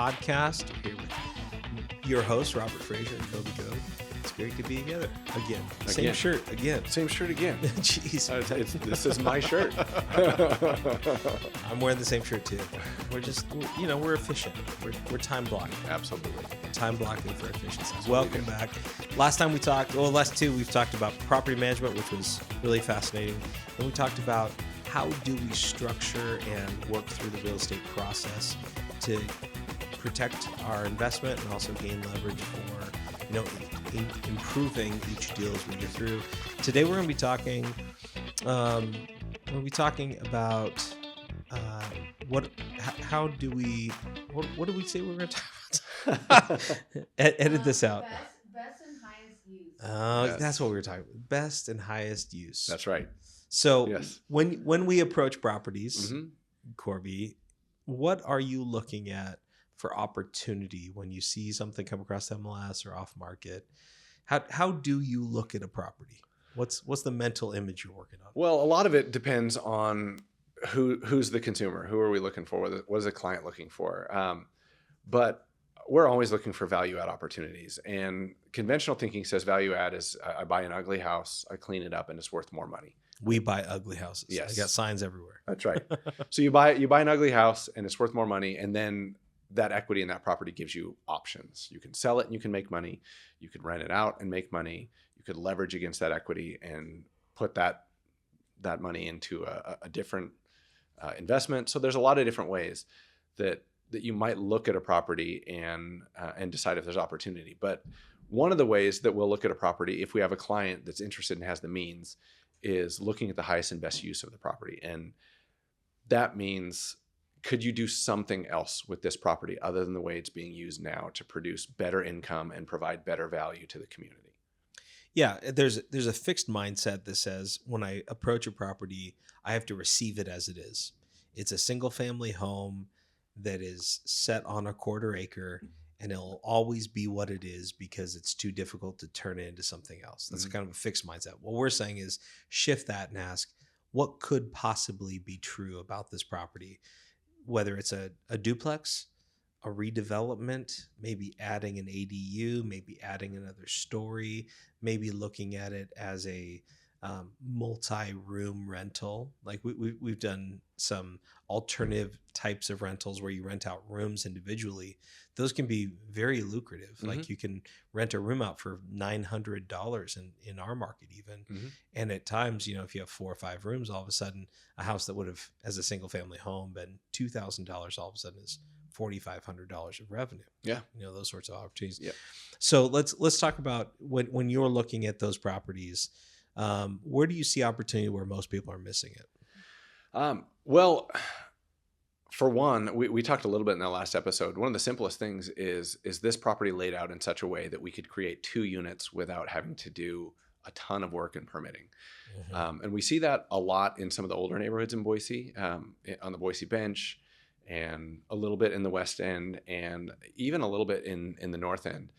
podcast. We're here with your host, Robert Frazier and Kobe Code. It's great to be together again. Same shirt again. Same shirt again. Jeez. This is my shirt. I'm wearing the same shirt too. We're efficient. We're time blocking. Absolutely. Time blocking for efficiency. Welcome back. Last time we talked, we've talked about property management, which was really fascinating. And we talked about how do we structure and work through the real estate process to protect our investment and also gain leverage for, improving each deal as we go through. Today we're going to be talking. About what do we say we're going to talk about? Edit this out. Best and highest use. Yes. That's what we were talking about. Best and highest use. That's right. So yes. when we approach properties, mm-hmm. Corby, what are you looking at for opportunity when you see something come across MLS or off market? How do you look at a property? What's the mental image you're working on? Well, a lot of it depends on who's the consumer. Who are we looking for? What is the client looking for? But we're always looking for value add opportunities. And conventional thinking says value add is I buy an ugly house, I clean it up, and it's worth more money. We buy ugly houses. Yes. I got signs everywhere. That's right. So you buy an ugly house and it's worth more money, and then that equity in that property gives you options. You can sell it and you can make money. You can rent it out and make money. You could leverage against that equity and put that money into a different investment. So there's a lot of different ways that you might look at a property and decide if there's opportunity. But one of the ways that we'll look at a property, if we have a client that's interested and has the means, is looking at the highest and best use of the property. And that means, could you do something else with this property other than the way it's being used now to produce better income and provide better value to the community? Yeah, there's a fixed mindset that says when I approach a property, I have to receive it as it is. It's a single family home that is set on a quarter acre, and it'll always be what it is because it's too difficult to turn it into something else. That's kind of a fixed mindset. What we're saying is shift that and ask, what could possibly be true about this property? Whether it's a duplex, a redevelopment, maybe adding an ADU, maybe adding another story, maybe looking at it as a multi-room rental. Like we've done some alternative types of rentals where you rent out rooms individually. Those can be very lucrative. Mm-hmm. Like you can rent a room out for $900 in our market even. Mm-hmm. And at times, if you have 4 or 5 rooms, all of a sudden a house that would have, as a single family home, been $2,000 all of a sudden is $4,500 of revenue. Yeah. Those sorts of opportunities. Yeah. So let's talk about when you're looking at those properties, where do you see opportunity where most people are missing it? Well, for one, we talked a little bit in the last episode. One of the simplest things is this property laid out in such a way that we could create 2 units without having to do a ton of work and permitting. Mm-hmm. And we see that a lot in some of the older neighborhoods in Boise, on the Boise Bench, and a little bit in the West End, and even a little bit in the North End,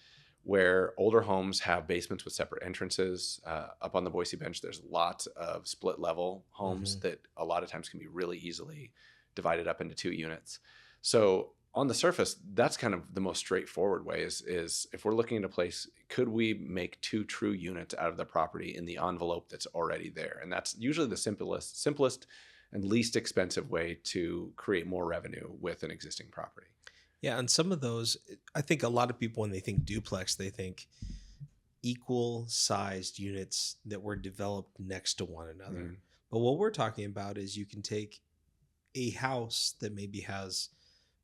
where older homes have basements with separate entrances. Up on the Boise Bench, there's lots of split level homes mm-hmm. that a lot of times can be really easily divided up into 2 units. So on the surface, that's kind of the most straightforward way is if we're looking at a place, could we make 2 true units out of the property in the envelope that's already there? And that's usually the simplest and least expensive way to create more revenue with an existing property. Yeah, and some of those, I think a lot of people, when they think duplex, they think equal sized units that were developed next to one another. Mm-hmm. But what we're talking about is you can take a house that maybe has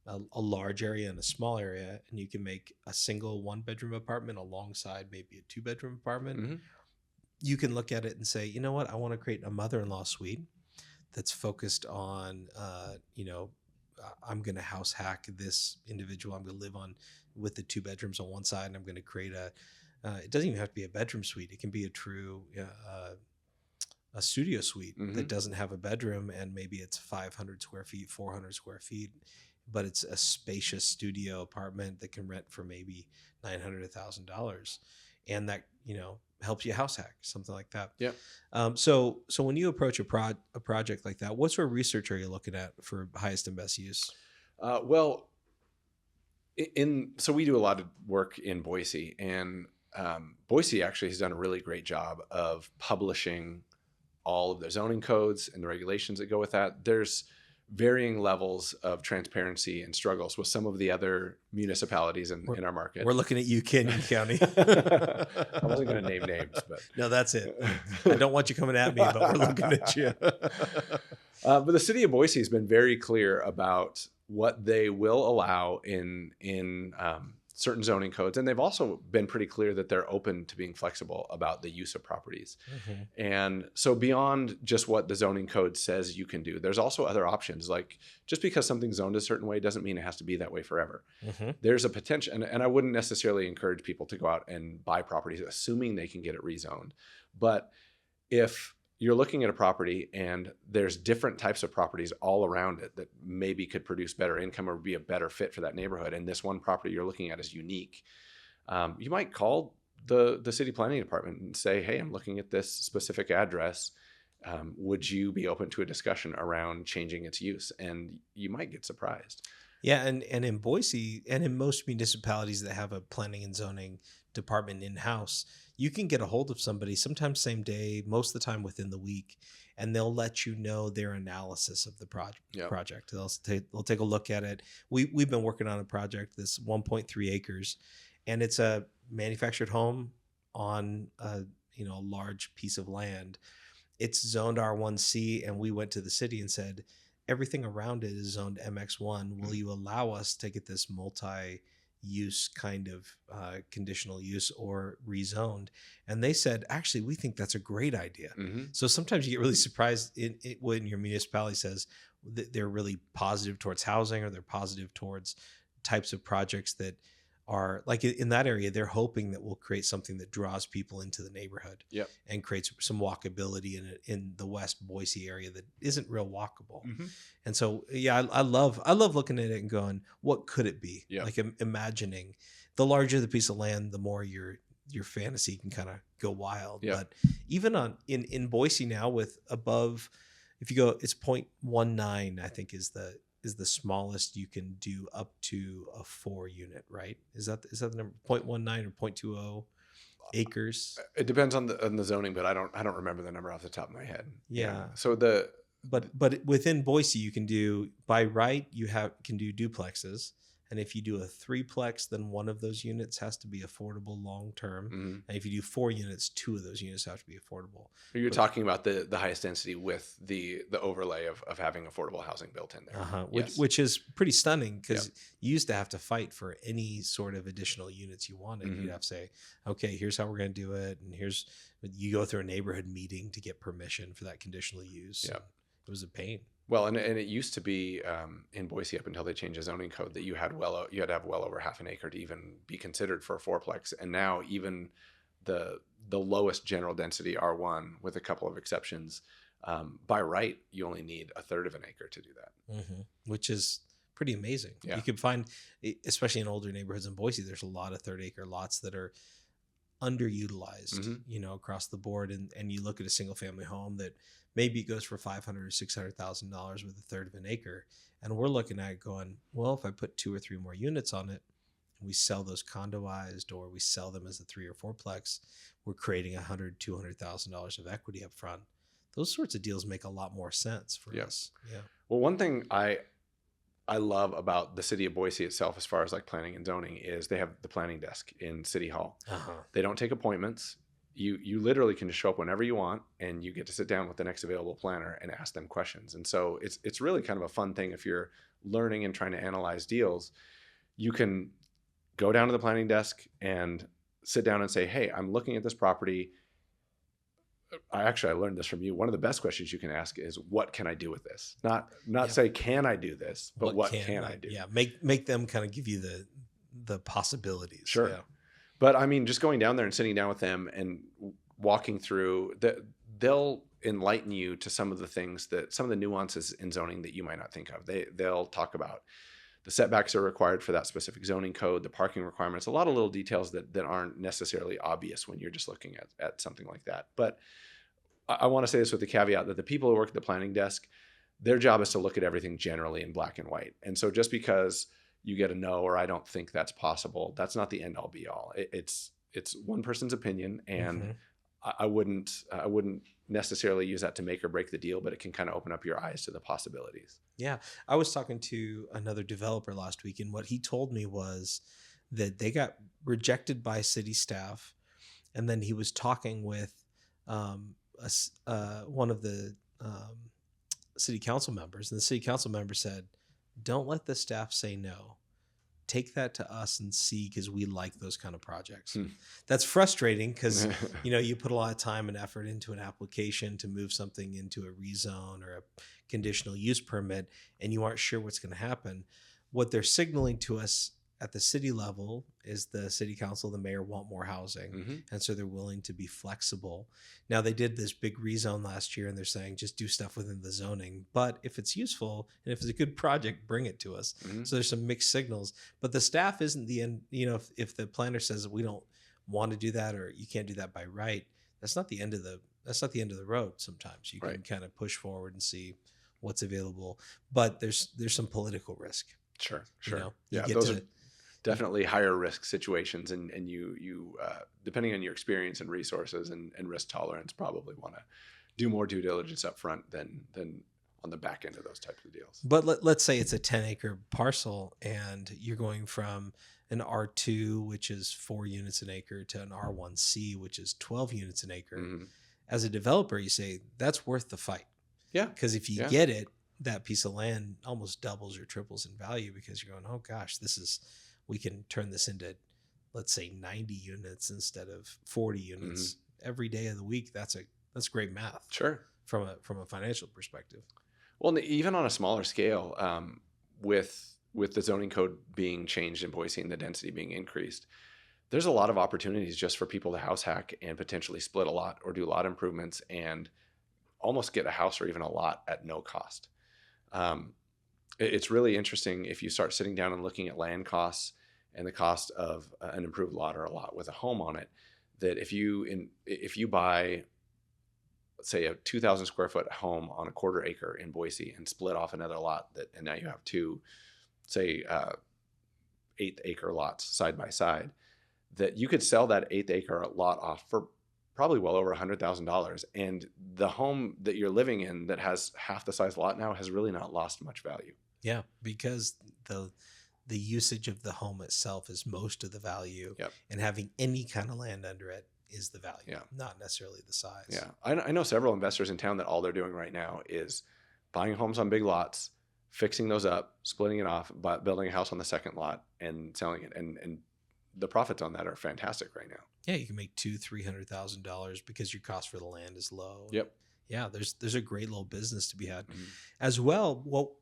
a large area and a small area, and you can make a single 1-bedroom apartment alongside maybe a 2-bedroom apartment. Mm-hmm. You can look at it and say, you know what, I want to create a mother-in-law suite that's focused on, I'm going to house hack this individual. I'm going to live on with the 2 bedrooms on one side, and I'm going to create it doesn't even have to be a bedroom suite. It can be a true a studio suite mm-hmm. that doesn't have a bedroom, and maybe it's 500 square feet, 400 square feet, but it's a spacious studio apartment that can rent for maybe $900, $1,000. And that, helps you house hack, something like that. Yeah. So when you approach a project like that, what sort of research are you looking at for highest and best use? Well, So we do a lot of work in Boise, and Boise actually has done a really great job of publishing all of the zoning codes and the regulations that go with that. There's varying levels of transparency and struggles with some of the other municipalities in our market. We're looking at you, Canyon County. I wasn't going to name names, but no, that's it. I don't want you coming at me, but we're looking at you. But the city of Boise has been very clear about what they will allow in certain zoning codes, and they've also been pretty clear that they're open to being flexible about the use of properties. And so beyond just what the zoning code says you can do, there's also other options. Like, just because something's zoned a certain way doesn't mean it has to be that way forever. There's a potential, and I wouldn't necessarily encourage people to go out and buy properties assuming they can get it rezoned. But if you're looking at a property and there's different types of properties all around it that maybe could produce better income or be a better fit for that neighborhood, and this one property you're looking at is unique, you might call the city planning department and say, hey, I'm looking at this specific address. Would you be open to a discussion around changing its use? And you might get surprised. Yeah, and in Boise and in most municipalities that have a planning and zoning department in-house, you can get a hold of somebody sometimes same day, most of the time within the week, and they'll let you know their analysis of the project. They'll take a look at it. We've been working on a project that's 1.3 acres, and it's a manufactured home on a large piece of land. It's zoned R1C, and we went to the city and said, everything around it is zoned MX1. Will you allow us to get this multi-use kind of conditional use or rezoned? And they said, actually, we think that's a great idea. So sometimes you get really surprised when your municipality says that they're really positive towards housing, or they're positive towards types of projects that are like in that area. They're hoping that we'll create something that draws people into the neighborhood and creates some walkability in the West Boise area that isn't real walkable. And so, yeah, I love looking at it and going, what could it be? Like imagining the larger the piece of land, the more your fantasy can kind of go wild. But even in Boise now, with above, if you go, it's 0.19, I think is the smallest you can do, up to a 4 unit, right? Is that the number, 0.19 or 0.20 acres? It depends on the zoning, but I don't remember the number off the top of my head. Yeah. So but within Boise, you can do, by right, can do duplexes. And if you do a 3-plex, then one of those units has to be affordable long-term. And if you do 4 units, 2 of those units have to be affordable. You're talking about the highest density with the overlay of having affordable housing built in there. Which is pretty stunning, because you used to have to fight for any sort of additional units you wanted. You'd have to say, okay, here's how we're going to do it. And you go through a neighborhood meeting to get permission for that conditional use. It was a pain. Well, and it used to be in Boise, up until they changed the zoning code, that you had to have well over half an acre to even be considered for a 4-plex. And now even the lowest general density R1, with a couple of exceptions, by right, you only need 1/3 of an acre to do that. Which is pretty amazing. You can find, especially in older neighborhoods in Boise, there's a lot of 1/3-acre lots that are underutilized, across the board. And you look at a single family home that maybe it goes for $500,000 or $600,000 with 1/3 of an acre. And we're looking at it going, well, if I put 2 or 3 more units on it, and we sell those condoized, or we sell them as a 3 or 4-plex, we're creating $100,000, $200,000 of equity up front. Those sorts of deals make a lot more sense for us. Well, one thing I love about the city of Boise itself, as far as like planning and zoning, is they have the planning desk in City Hall. They don't take appointments. You literally can just show up whenever you want, and you get to sit down with the next available planner and ask them questions. And so it's really kind of a fun thing. If you're learning and trying to analyze deals, you can go down to the planning desk and sit down and say, hey, I'm looking at this property. I learned this from you. One of the best questions you can ask is, what can I do with this? Not say, can I do this, but what can I do? Yeah. Make them kind of give you the possibilities. Sure. Yeah. But I mean, just going down there and sitting down with them and walking through, they'll enlighten you to some of the nuances in zoning that you might not think of. They'll talk about the setbacks are required for that specific zoning code, the parking requirements, a lot of little details that aren't necessarily obvious when you're just looking at something like that. But I want to say this with the caveat that the people who work at the planning desk, their job is to look at everything generally in black and white. And so just because you get a no, or I don't think that's possible, that's not the end all be all. It's one person's opinion, and Mhm. I wouldn't necessarily use that to make or break the deal, but it can kind of open up your eyes to the possibilities. Yeah. I was talking to another developer last week, and what he told me was that they got rejected by city staff. And then he was talking with one of the city council members. And the city council member said, don't let the staff say no. Take that to us and see, because we like those kind of projects. That's frustrating because you put a lot of time and effort into an application to move something into a rezone or a conditional use permit, and you aren't sure what's going to happen. What they're signaling to us at the city level is the city council, the mayor want more housing. And so they're willing to be flexible. Now, they did this big rezone last year, and they're saying just do stuff within the zoning. But if it's useful and if it's a good project, bring it to us. So there's some mixed signals. But the staff isn't the end. If the planner says we don't want to do that, or you can't do that by right, that's not the end of the road. Sometimes you can kind of push forward and see what's available. But there's some political risk. Sure. Yeah, Those are definitely higher risk situations, and you depending on your experience and resources and risk tolerance, probably want to do more due diligence up front than on the back end of those types of deals. But let's say it's a 10-acre parcel, and you're going from an R2, which is 4 units an acre, to an R1C, which is 12 units an acre. As a developer, you say that's worth the fight. Yeah. Because if you get it, that piece of land almost doubles or triples in value, because you're going, oh gosh, we can turn this into, let's say, 90 units instead of 40 units every day of the week. That's great math. Sure. From a financial perspective. Well, even on a smaller scale, with the zoning code being changed in Boise and the density being increased, there's a lot of opportunities just for people to house hack and potentially split a lot or do lot improvements and almost get a house or even a lot at no cost. It's really interesting if you start sitting down and looking at land costs and the cost of an improved lot or a lot with a home on it, that if you buy, let's say, a 2,000 square foot home on a 1/4 acre in Boise and split off another lot, and now you have two, say, 1/8 acre lots side by side, that you could sell that 1/8 acre lot off for probably well over $100,000. And the home that you're living in that has half the size lot now has really not lost much value. Yeah, because the usage of the home itself is most of the value. Yep. And having any kind of land under it is the value, Yeah. not necessarily the size. Yeah. I know several investors in town that all they're doing right now is buying homes on big lots, fixing those up, splitting it off, but building a house on the second lot and selling it. And the profits on that are fantastic right now. Yeah, you can make $200,000-$300,000 because your cost for the land is low. Yep. Yeah, there's a great little business to be had. As well,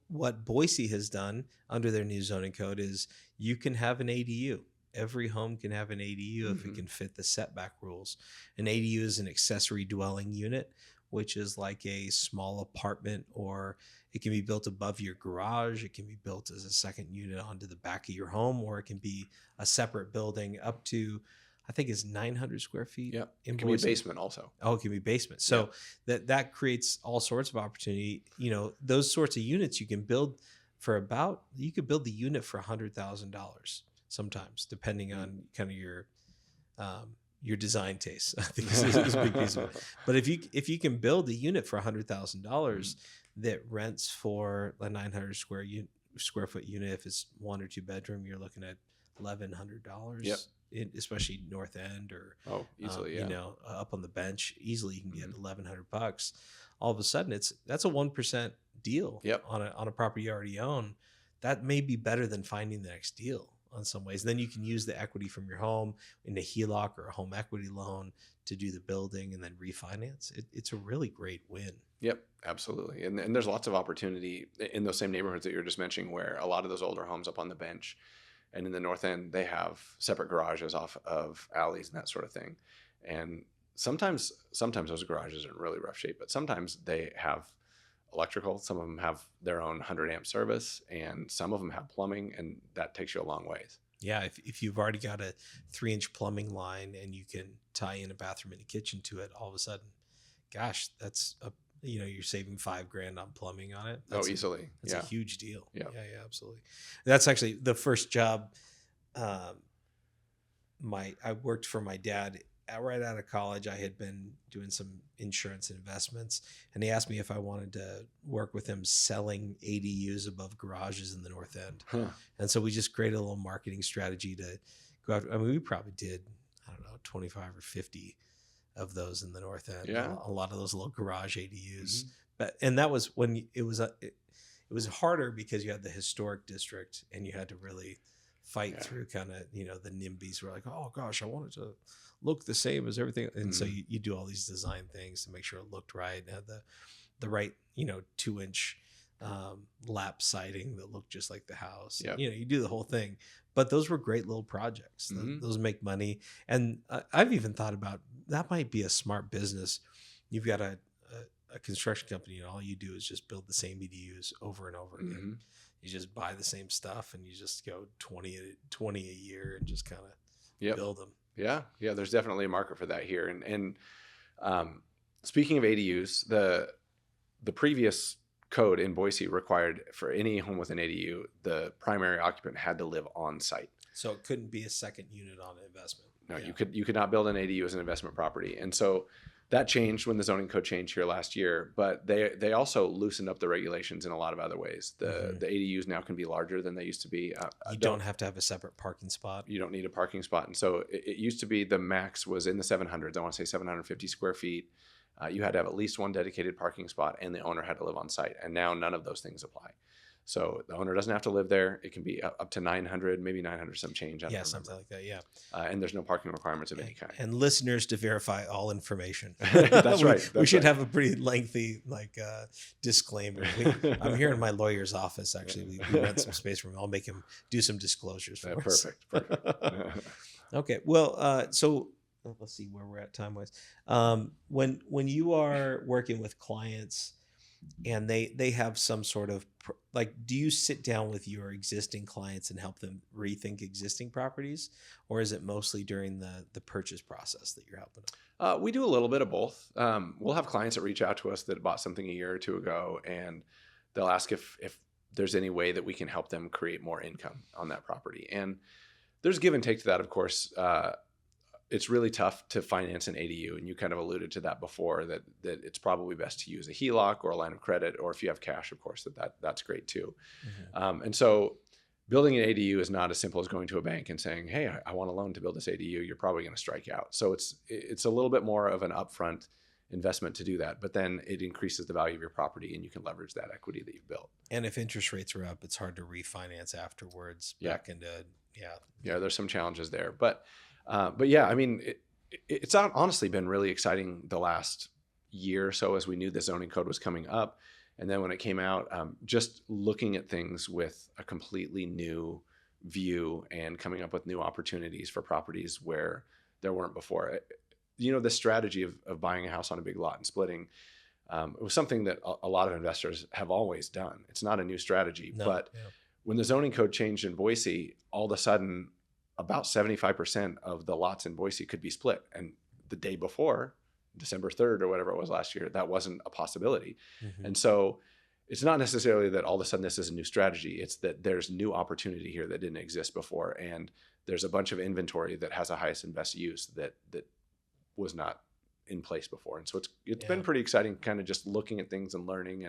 what Boise has done under their new zoning code is you can have an ADU. Every home can have an ADU if it can fit the setback rules. An ADU is an accessory dwelling unit, which is like a small apartment, or it can be built above your garage. It can be built as a second unit onto the back of your home, or it can be a separate building up to, I think it's 900 square feet. Yeah. It can be a basement also. Oh, it can be basement. So that creates all sorts of opportunity. Those sorts of units you can build you could build the unit for $100,000 sometimes, depending on kind of your design taste. I think is a big piece of it. But if you can build a unit for $100,000 that rents for a 900 square foot unit, if it's 1 or 2 bedroom, you're looking at $1,100. Yep. Especially North End or easily, up on the bench, easily you can get $1,100. All of a sudden, that's a 1% deal on a property you already own. That may be better than finding the next deal on some ways. Then you can use the equity from your home in a HELOC or a home equity loan to do the building and then refinance. It's a really great win. Yep, absolutely. And there's lots of opportunity in those same neighborhoods that you're just mentioning, where a lot of those older homes up on the bench and in the North End, they have separate garages off of alleys and that sort of thing. And sometimes those garages are in really rough shape, but sometimes they have electrical. Some of them have their own 100 amp service, and some of them have plumbing, and that takes you a long ways. Yeah, if you've already got a 3-inch plumbing line and you can tie in a bathroom and a kitchen to it, all of a sudden, gosh, that's you're saving $5,000 on plumbing on it. Oh, easily. That's Yeah. a huge deal. Yeah. Yeah, absolutely. That's actually the first job. Um, I worked for my dad right out of college. I had been doing some insurance investments, and he asked me if I wanted to work with him selling ADUs above garages in the North End. Huh. And so we just created a little marketing strategy to go after. I mean, we probably did, I don't know, 25 or 50 of those in the North End. Yeah. A lot of those little garage ADUs. Mm-hmm. And that was when it was harder because you had the historic district and you had to really fight through kind of, the NIMBYs were like, oh gosh, I wanted to look the same as everything. And so you do all these design things to make sure it looked right and had the right, 2-inch lap siding that looked just like the house. Yep. You do the whole thing, but those were great little projects. Those make money. And I've even thought about that might be a smart business. You've got a construction company and all you do is just build the same EDUs over and over again. You just buy the same stuff and you just go 20 a year and just kind of build them. Yeah. There's definitely a market for that here. And speaking of ADUs, the previous code in Boise required for any home with an ADU, the primary occupant had to live on site. So it couldn't be a second unit on an investment. No, you could not build an ADU as an investment property. And so that changed when the zoning code changed here last year, but they also loosened up the regulations in a lot of other ways. The ADUs now can be larger than they used to be. You don't have to have a separate parking spot. You don't need a parking spot. And so it used to be the max was in the 700s. I want to say 750 square feet. You had to have at least one dedicated parking spot and the owner had to live on site. And now none of those things apply. So the owner doesn't have to live there. It can be up to 900, maybe 900 some change. Something like that. Yeah. And there's no parking requirements of any kind. And listeners to verify all information. That's right. We should have a pretty lengthy disclaimer. I'm here in my lawyer's office. Actually, we rent some space for him. I'll make him do some disclosures for us. Perfect. Okay. Well, so let's see where we're at time wise. When you are working with clients and they have some sort of do you sit down with your existing clients and help them rethink existing properties, or is it mostly during the purchase process that you're helping them? We do a little bit of both. We'll have clients that reach out to us that bought something a year or two ago, and they'll ask if there's any way that we can help them create more income on that property. And there's give and take to that, of course. It's really tough to finance an ADU, and you kind of alluded to that before, that it's probably best to use a HELOC or a line of credit, or if you have cash, of course, that's great too. And so building an ADU is not as simple as going to a bank and saying, hey, I want a loan to build this ADU. You're probably going to strike out. So it's a little bit more of an upfront investment to do that, but then it increases the value of your property and you can leverage that equity that you've built. And if interest rates are up, it's hard to refinance afterwards back into, there's some challenges there, but yeah, I mean, it's honestly been really exciting the last year or so as we knew the zoning code was coming up. And then when it came out, just looking at things with a completely new view and coming up with new opportunities for properties where there weren't before. The strategy of buying a house on a big lot and splitting, it was something that a lot of investors have always done. It's not a new strategy, when the zoning code changed in Boise, all of a sudden, about 75% of the lots in Boise could be split. And the day before, December 3rd or whatever it was last year, that wasn't a possibility. And so it's not necessarily that all of a sudden this is a new strategy. It's that there's new opportunity here that didn't exist before. And there's a bunch of inventory that has a highest and best use that was not in place before. And so it's been pretty exciting kind of just looking at things and learning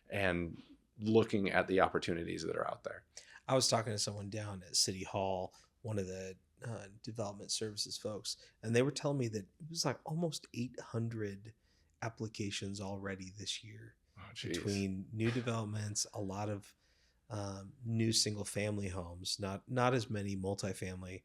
and looking at the opportunities that are out there. I was talking to someone down at City Hall, one of the development services folks, and they were telling me that it was like almost 800 applications already this year between new developments, a lot of new single family homes, not as many multifamily.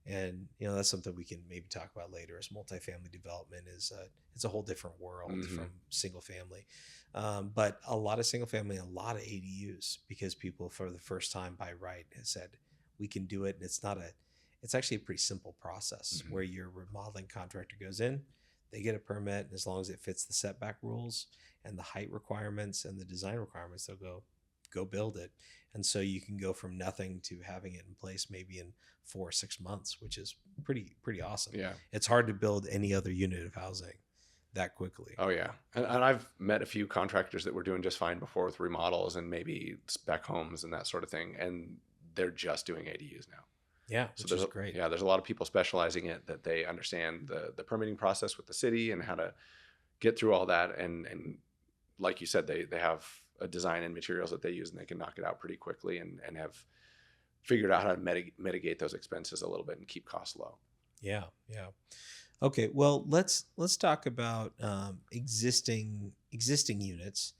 And that's something we can maybe talk about later, as multifamily development is it's a whole different world from single family. But a lot of single family, a lot of ADUs, because people for the first time by right has said we can do it. And it's actually a pretty simple process where your remodeling contractor goes in, they get a permit, and as long as it fits the setback rules and the height requirements and the design requirements, they'll go build it. And so you can go from nothing to having it in place maybe in 4 or 6 months, which is pretty awesome. Yeah. It's hard to build any other unit of housing that quickly. Oh yeah, and I've met a few contractors that were doing just fine before with remodels and maybe spec homes and that sort of thing, and they're just doing ADUs now. Yeah, So which is great. there's a lot of people specializing in it that they understand the permitting process with the city and how to get through all that, and like you said, they have a design and materials that they use, and they can knock it out pretty quickly, and have figured out how to mitigate those expenses a little bit and keep costs low. Yeah, yeah. Okay, well, let's talk about existing units,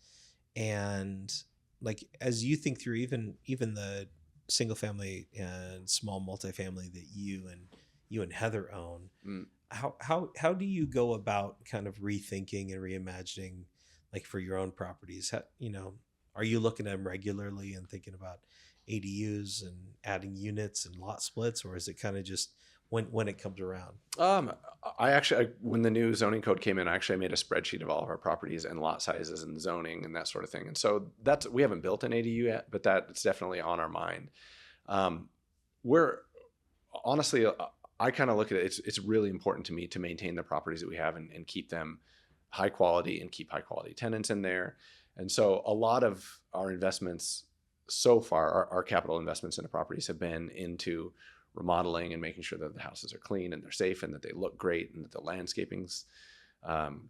and like as you think through even the single family and small multifamily that you and Heather own. Mm. How do you go about kind of rethinking and reimagining, like for your own properties? How, are you looking at them regularly and thinking about ADUs and adding units and lot splits, or is it kind of just when it comes around? When the new zoning code came in, I actually made a spreadsheet of all of our properties and lot sizes and zoning and that sort of thing. And so we haven't built an ADU yet, but it's definitely on our mind. We're honestly, I kind of look at it. It's really important to me to maintain the properties that we have and keep them high quality and keep high quality tenants in there. And so a lot of our investments so far, our capital investments in the properties have been into remodeling and making sure that the houses are clean and they're safe and that they look great and that the landscaping's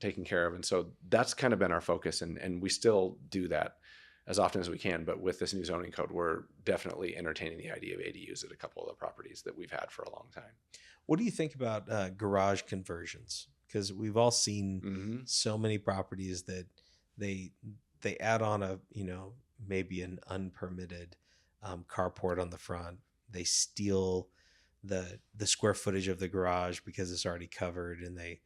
taken care of. And so that's kind of been our focus, and we still do that as often as we can. But with this new zoning code, we're definitely entertaining the idea of ADUs at a couple of the properties that we've had for a long time. What do you think about garage conversions? Because we've all seen so many properties that they add on maybe an unpermitted carport on the front. They steal the square footage of the garage because it's already covered, and they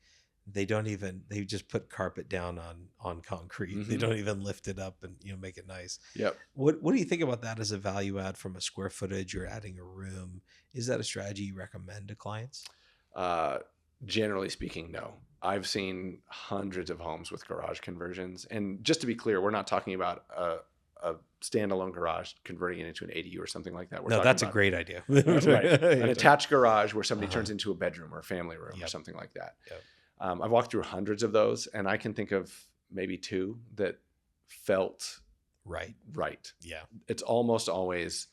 just put carpet down on concrete. They don't even lift it up and make it nice. Yep. What do you think about that as a value add from a square footage or adding a room? Is that a strategy you recommend to clients? Generally speaking, no. I've seen hundreds of homes with garage conversions, and just to be clear, we're not talking about a standalone garage converting it into an ADU or something like that. No, that's a great idea. Right. An attached garage where somebody turns into a bedroom or a family room or something like that. Yep. I've walked through hundreds of those, and I can think of maybe two that felt right. Yeah. It's almost always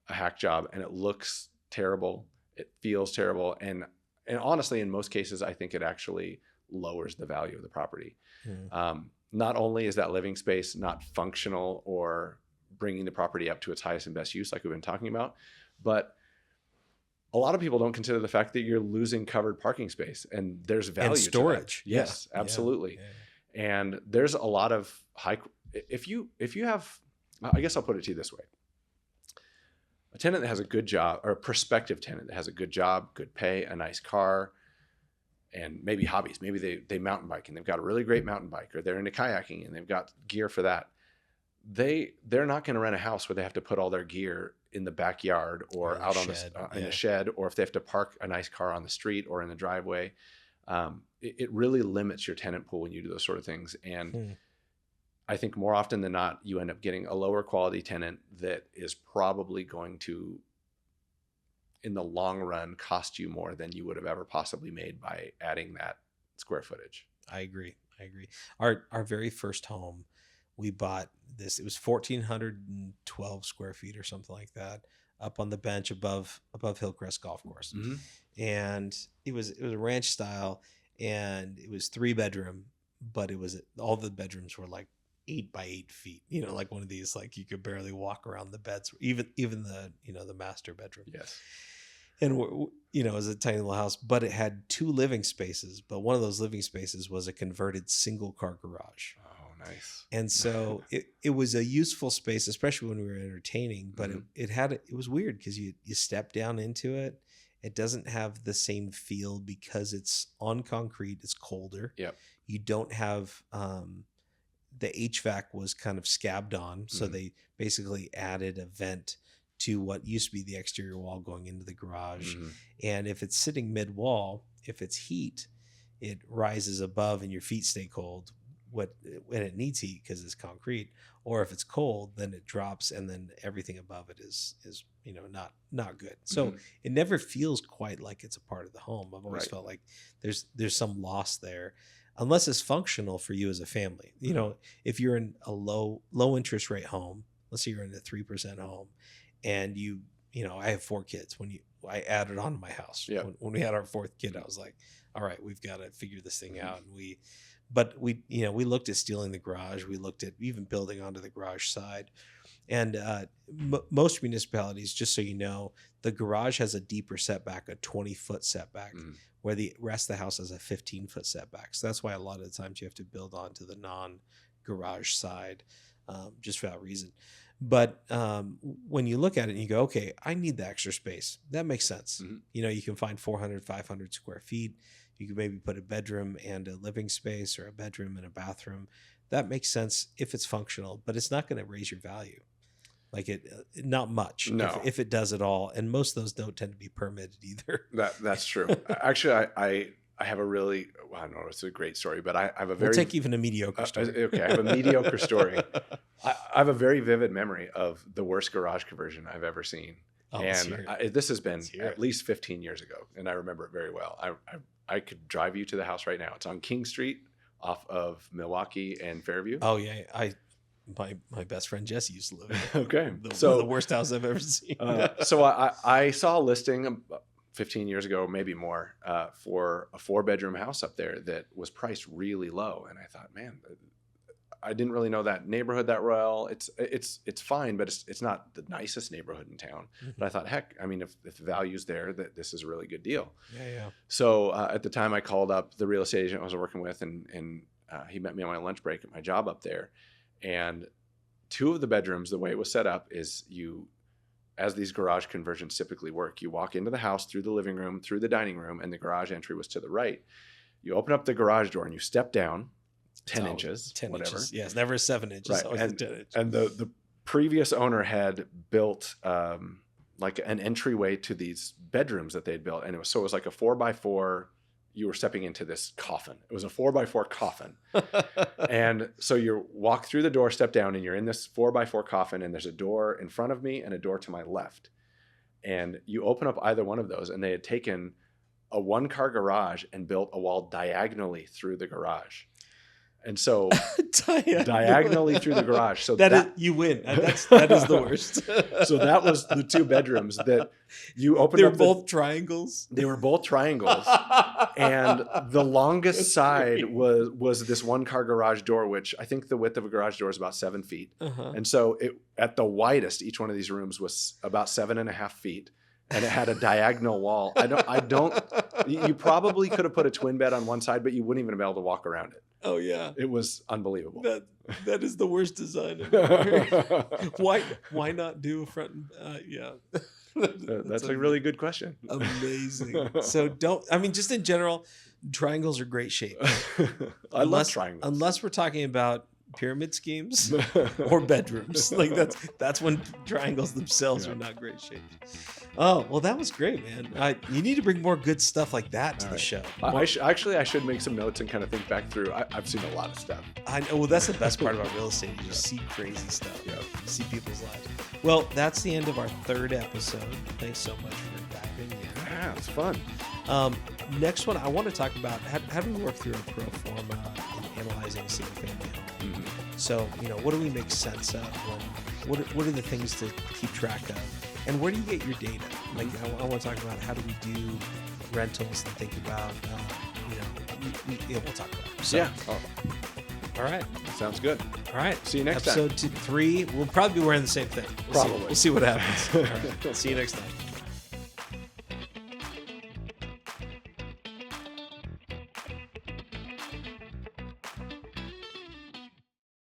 a hack job, and it looks terrible. It feels terrible. And honestly, in most cases, I think it actually lowers the value of the property. Not only is that living space not functional or bringing the property up to its highest and best use, like we've been talking about, but a lot of people don't consider the fact that you're losing covered parking space, and there's value and storage. To that. Yes, absolutely. Yeah. And there's a lot of if you have, I guess I'll put it to you this way. A tenant that has a good job, or a prospective tenant that has a good job, good pay, a nice car, and maybe hobbies. Maybe they mountain bike and they've got a really great mountain bike, or they're into kayaking and they've got gear for that. They're not going to rent a house where they have to put all their gear in the backyard or out on in a shed, or if they have to park a nice car on the street or in the driveway. It really limits your tenant pool when you do those sort of things. And I think more often than not, you end up getting a lower quality tenant that is probably going to, in the long run, cost you more than you would have ever possibly made by adding that square footage. I agree. Our very first home, we bought this. It was 1,412 square feet or something like that, up on the bench above Hillcrest Golf Course, and it was a ranch style, and it was 3-bedroom, but it was all the bedrooms were like 8 by 8 feet. Like one of these, like you could barely walk around the beds, even the the master bedroom. Yes. And it was a tiny little house, but it had 2 living spaces. But one of those living spaces was a converted single car garage. Oh, nice. And so it was a useful space, especially when we were entertaining. But it was weird because you step down into it. It doesn't have the same feel because it's on concrete. It's colder. Yep. You don't have the HVAC was kind of scabbed on, so they basically added a vent to what used to be the exterior wall going into the garage. And if it's sitting mid-wall, if it's heat, it rises above and your feet stay cold when it needs heat because it's concrete. Or if it's cold, then it drops, and then everything above it is not good. So it never feels quite like it's a part of the home. I've always felt like there's some loss there. unless it's functional for you as a family. You know, if you're in a low interest rate home, let's say you're in a 3% home, and you know, I have 4 kids. I added on to my house. Yeah. When we had our 4th kid, I was like, all right, we've got to figure this thing out. And we looked at stealing the garage. We looked at even building onto the garage side. And most municipalities, just so you know, the garage has a deeper setback, a 20-foot setback, where the rest of the house has a 15-foot setback. So that's why a lot of the times you have to build onto the non-garage side, just for that reason. But when you look at it and you go, okay, I need the extra space. That makes sense. You know, you can find 400, 500 square feet. You can maybe put a bedroom and a living space, or a bedroom and a bathroom. That makes sense if it's functional, but it's not going to raise your value. Like not much. No. If it does at all. And most of those don't tend to be permitted either. That's true. Actually, I have a really, well, I don't know, it's a great story, but I have a very... We'll take even a mediocre story. Okay, I have a mediocre story. I have a very vivid memory of the worst garage conversion I've ever seen. Oh, and this has been at least 15 years ago, and I remember it very well. I could drive you to the house right now. It's on King Street off of Milwaukee and Fairview. Oh, yeah. My best friend Jesse used to live there. Okay. So the worst house I've ever seen. So I saw a listing 15 years ago, maybe more, for a 4-bedroom house up there that was priced really low. And I thought, man, I didn't really know that neighborhood that well. It's fine, but it's not the nicest neighborhood in town. But I thought, heck, I mean, if the value's there, that this is a really good deal. Yeah. So at the time I called up the real estate agent I was working with, and he met me on my lunch break at my job up there. And 2 of the bedrooms, the way it was set up is as these garage conversions typically work, you walk into the house through the living room, through the dining room, and the garage entry was to the right. You open up the garage door and you step down 10 inches, 10 whatever. inches. Yeah, it's never 7 inches. Right. Always 10 inches. And the previous owner had built like an entryway to these bedrooms that they'd built. And it was like a 4x4. You were stepping into this coffin. It was a 4x4 coffin. And so you walk through the door, step down, and you're in this 4x4 coffin, and there's a door in front of me and a door to my left. And you open up either one of those, and they had taken a 1-car garage and built a wall diagonally through the garage. And so diagonally through the garage. So you win. That is the worst. So that was the 2 bedrooms that you opened They up. were both triangles. They were both triangles. And the longest side was this 1-car garage door, which I think the width of a garage door is about 7 feet. And so at the widest, each one of these rooms was about 7.5 feet. And it had a diagonal wall. You probably could have put a twin bed on one side, but you wouldn't even be able to walk around it. Oh, yeah. It was unbelievable. That is the worst design ever. Why not do a front? Yeah. That's a really good question. Amazing. So just in general, triangles are great shape. I love triangles. Unless we're talking about pyramid schemes or bedrooms. Like that's when triangles themselves are not great shapes. Oh, well, that was great, man. You need to bring more good stuff like that to the show. I should make some notes and kind of think back through. I've seen a lot of stuff. I know. Well, that's the best part about real estate. You see crazy stuff. Yeah. You see people's lives. Well, that's the end of our 3rd episode. Thanks so much for diving in. Yeah, it's fun. Next one, I want to talk about how do we work through a pro forma in analyzing a single family home. So, what do we make sense of? What are the things to keep track of? And where do you get your data? Like, I want to talk about how do we do rentals and think about, we'll talk about it. So, yeah. All right. Sounds good. All right. See you next time. Episode 3, we'll probably be wearing the same thing. Probably. We'll see what happens. All right. See you next time.